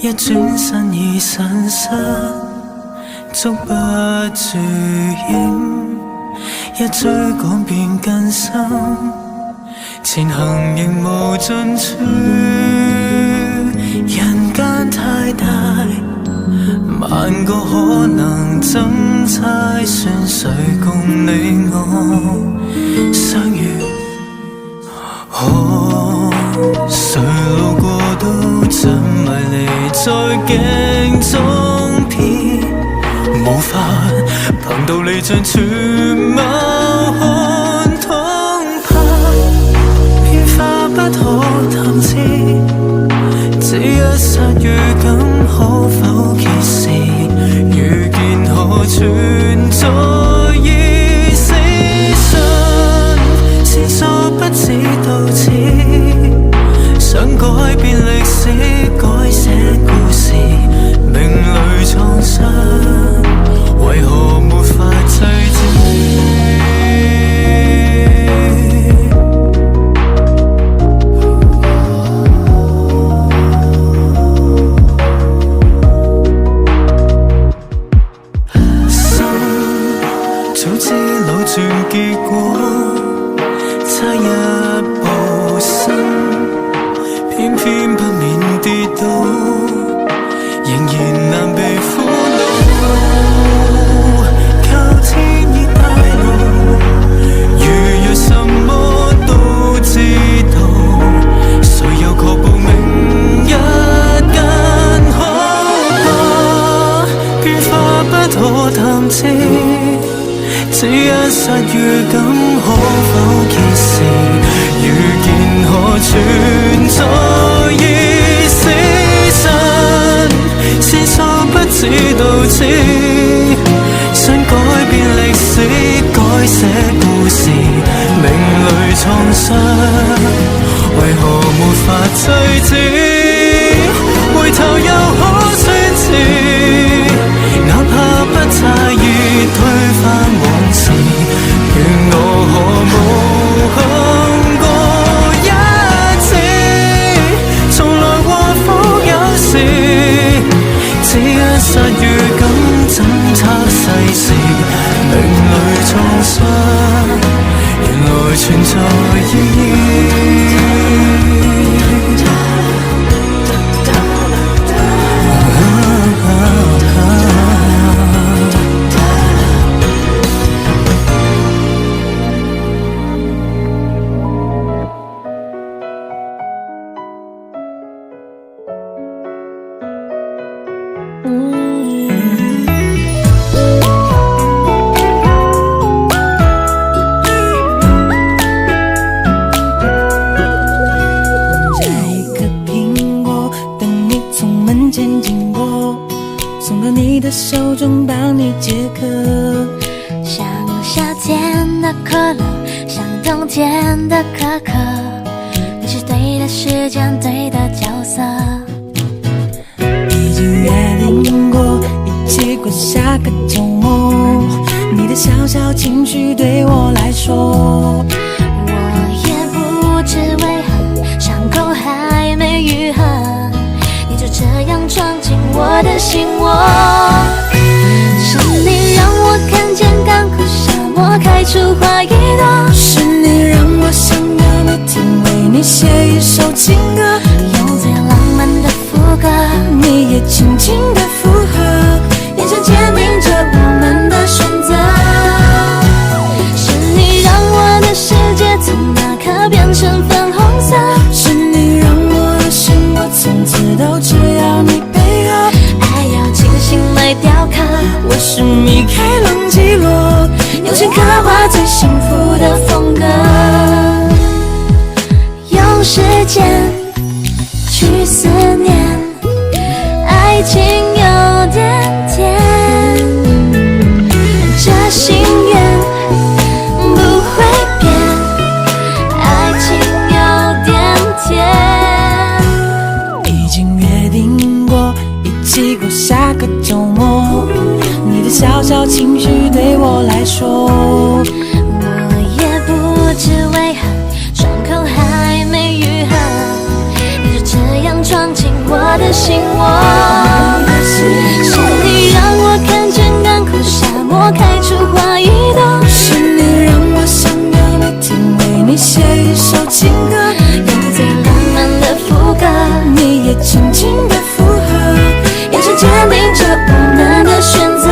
一轉身已散失，捉不住影，一追趕便更深，前行仍無盡處。人間太大，萬個可能爭猜，算誰共你我相遇？誰路過都怎迷離在鏡中片，無法憑道理將全貌看通拍，變化不可探知，只一剎預感可否揭示，遇見可存在意思信，線索不止到此，想改變歷史，改寫故事，命裏創傷，為何沒法制止？心早知扭轉結果，差一步身，偏偏不免跌倒，仍然難避苦惱。靠天意帶路，如若什麼都知道，誰又確保明日更好嗎？變化不可探知，只一剎預感可否揭示，遇見可存在意思真，線索不止到此，想改變歷史，改寫故事，命裏創傷，為何沒法制止？回頭又可宣示，哪怕不在意推翻往事，願我可無憾過一次，從來禍福有時，只一剎預感怎測世事，命裏創傷，原來存在意義。手中帮你解渴，像夏天的可乐，像冬天的可可，你是对的时间，对的角色。已经约定过一起过下个周末，你的小小情绪对我来说，我也不知为何伤口还没愈合，你就这样闯进我的心窝。是你让我看见港口沙漠开出花一朵，是你让我想要每天为你写一首情歌，用最浪漫的副歌，你也轻轻的附和，眼神坚定着我们的选择。是你让我的世界从那刻变成粉红色，是你让我的生活从此都只要你配合，爱要精心来雕刻。我是米开朗基罗，用心刻画最幸福的风格，用时间去思念，爱情有点甜，这心愿不会变，爱情有点甜。已经约定过一起过下个周末，你的小小情绪对我来说，我也不知为何伤口还没愈合，你就这样闯进我的心窝。是你让我看见干枯沙漠开出花一朵，是你让我想要每天为你写一首情歌，用最浪漫的副歌，你也轻轻的附和，眼神坚定着我们的选择。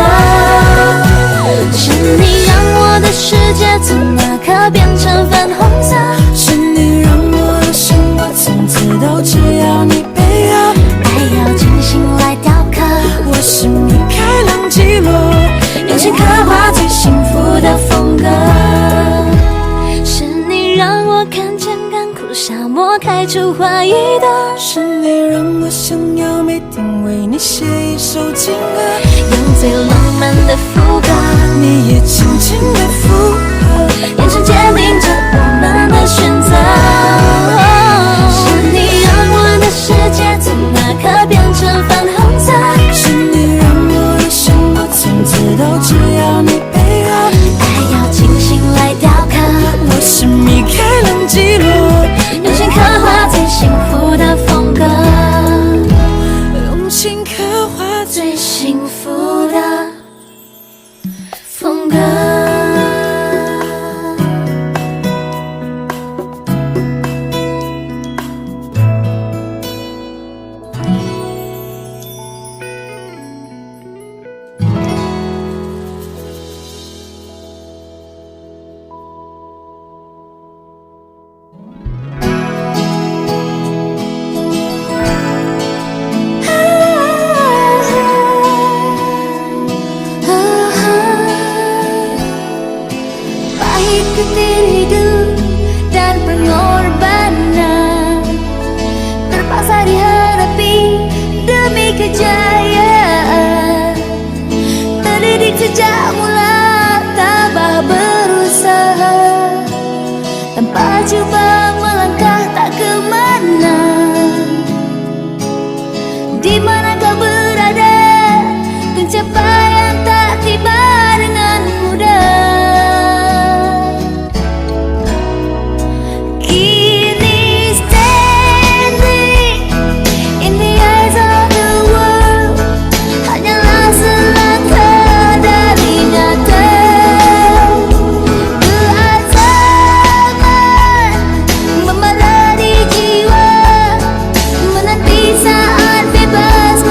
是你让我的世界从那刻变成粉红色，是你让我的生活从此都只要你配合，爱要精心来雕刻。我是米开朗基罗，用心刻画最幸福的风格。是你让我看见干枯沙漠开出花一朵，是你让我想要每天为你写一首情歌，用最浪漫的副歌，你也轻轻的附和，眼神坚定着我们的选择。是你让我的世界从那刻变成粉红色，是你让我的生活从此都只要你配合，爱要精心来雕刻。我是米开朗基罗，用心刻画最幸福的风格，用心刻画最幸福的风格。Pahit getir hidup dan pengorbanan terpaksa dihadapi demi kejayaan. Terdidik sejak mula tabah berusaha, tanpa coba melangkah tak kemana. Di mana kau berada, pencapaian tak tiba dengan mudah. Kini standing in the eyes of the world hanyalah selangkah dari nyata. Keazaman membara di jiwa, menanti saat bebas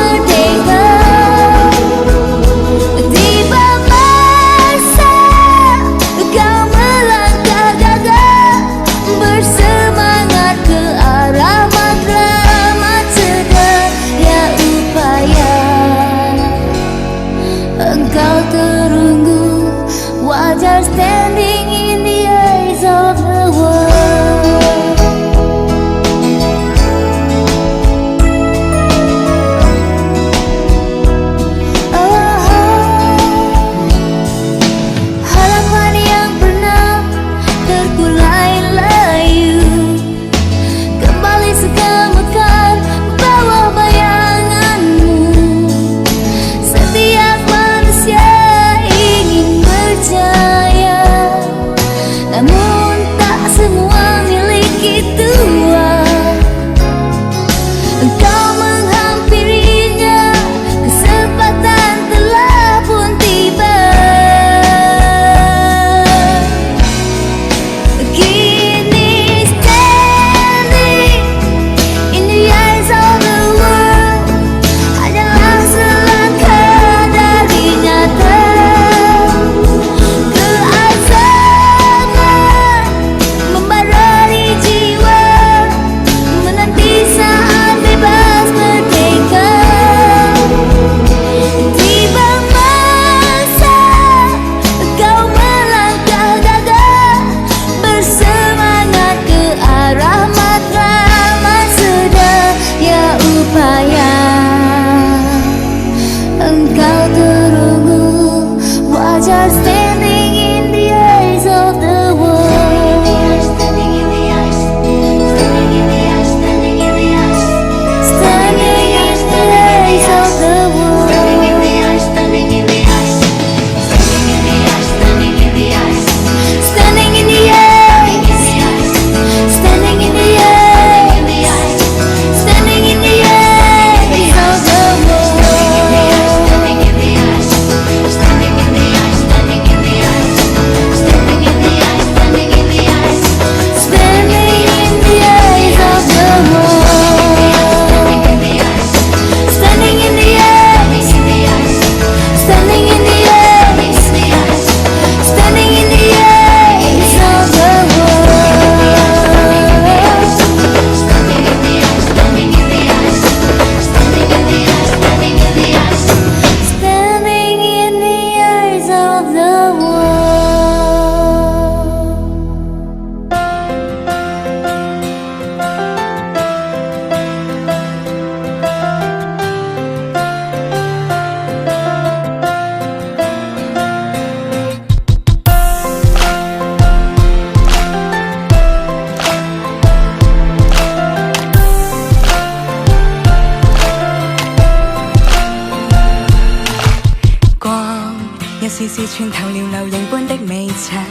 時時穿透了流螢般的微塵，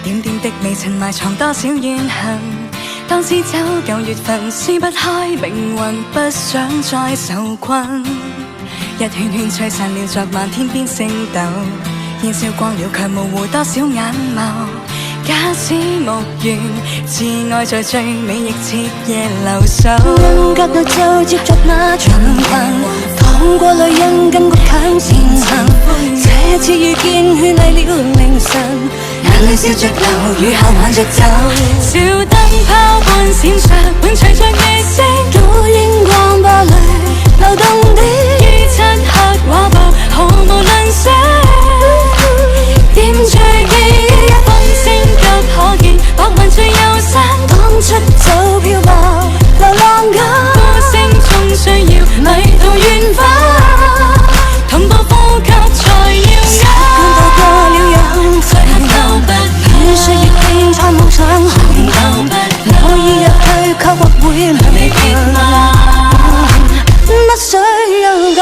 點點的微塵埋藏多少怨恨。當時走舊月份，撕不開命運，不想再受困。一圈圈吹散了昨晚天邊星斗，燃燒光了卻模糊多少眼眸。假使無緣，自愛在最美亦徹夜留守。人隔內就接觸那長裙，趟過女人跟骨強前行。這次遇見絢麗了凌晨，眼淚笑着流，雨後挽着走。小燈泡般閃爍，伴隨着夜色，倒映光玻璃流動的於漆黑畫布，毫無吝嗇。點綴記憶，風聲急可見，白雲最幽深，當出走漂泊，流浪狗，呼聲中需要迷途遠方，同步呼吸才要啱。看到過了樣，最黑透不與歲月拼賽夢想紅透不我已入去，卻或會離別不需有假。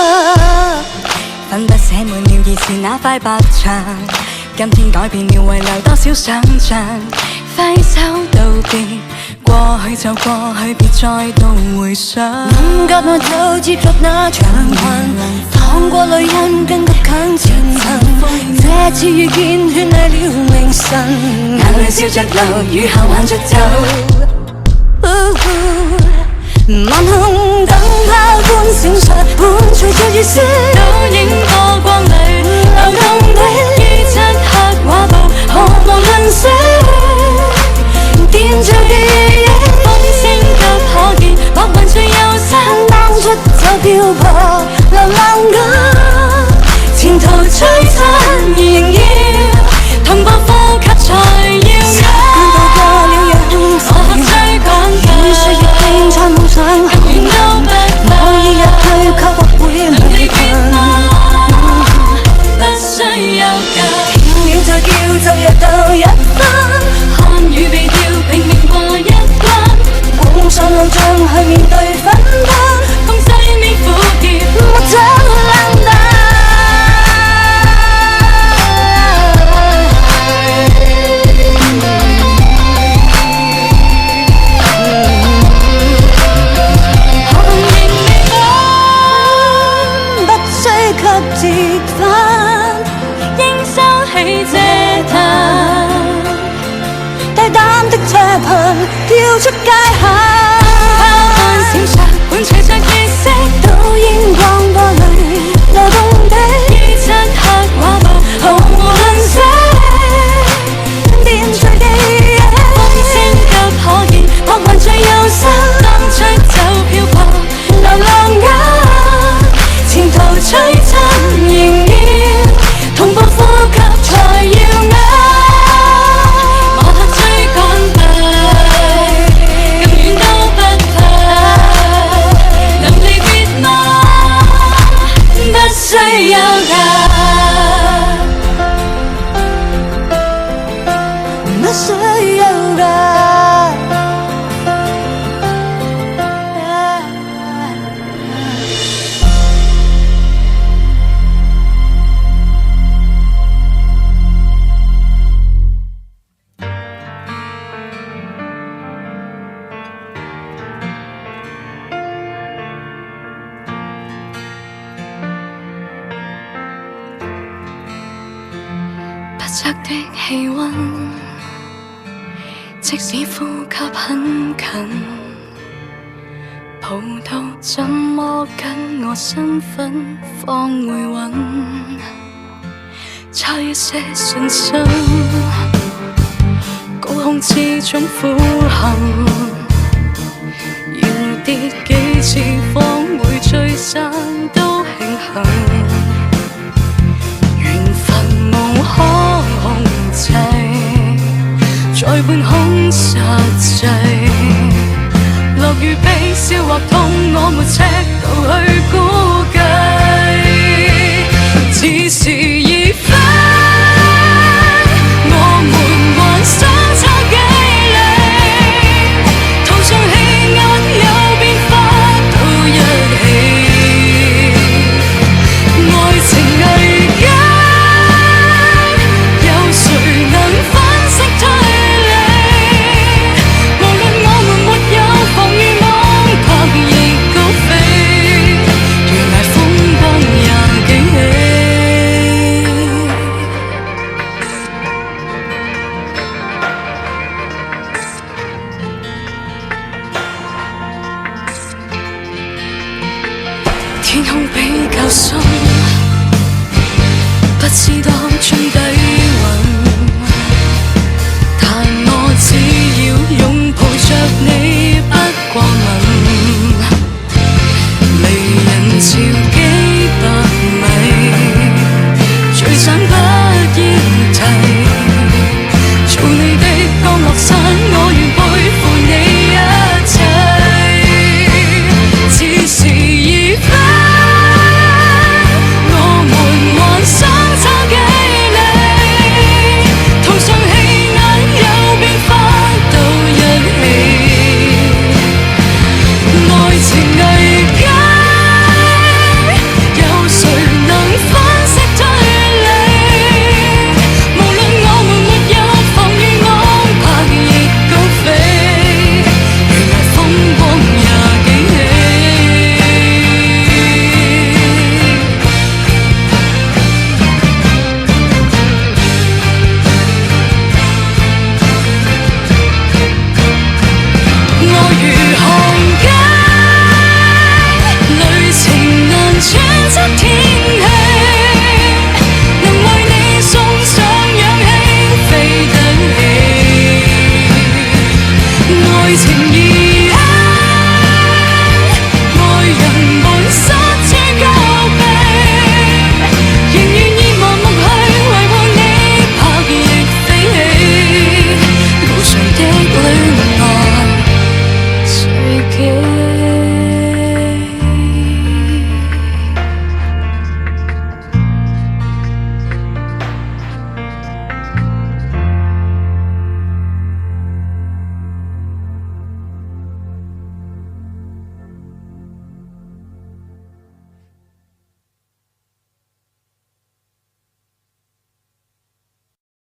粉筆寫滿了以前那塊白牆，今天改變了，遺留多少想像。揮手道別，過去就過去，別再度回想。隔內就接觸那長裙，趟過女人跟骨強前行。這次遇見絢麗了凌晨，眼淚笑着流，雨後挽着走。晚空燈泡般閃爍，伴隨着月色，倒映波光裏流動的於漆黑畫布，毫無吝嗇。點綴記憶，風聲急可見，白雲最幽深，當出走漂泊，流浪狗，前途璀璨仍要同步呼吸才要啱。看到過了樣，我追趕與歲月拼賽夢想紅透不我已入去，卻或會離別不需有假。聽了再叫，就約到一分，看雨被掉，拼命過一關，往上路障去面對分擔，風勢未苦澀，莫將冷淡。跳出界限，拋開閃爍，伴隨着夜色，倒映光玻璃流動的於漆黑畫布，毫無吝嗇。點綴記憶，風聲急可見，白雲最幽深，當出走漂泊，流浪狗，前途璀璨仍要同步呼吸才要啱。需有假，不需有假。不測的氣溫，即使呼吸很近，抱到怎麼跟我身份放回穩，差一些信心，高空之中苦行，要跌幾次方會聚散都慶幸。在半空實際，落雨悲笑或痛，我沒尺度去估計，似是已非，我們還相差幾里，途上氣壓有變化到一起，愛情危機。較深，不知當中底蘊，但我只要擁抱着你不過問。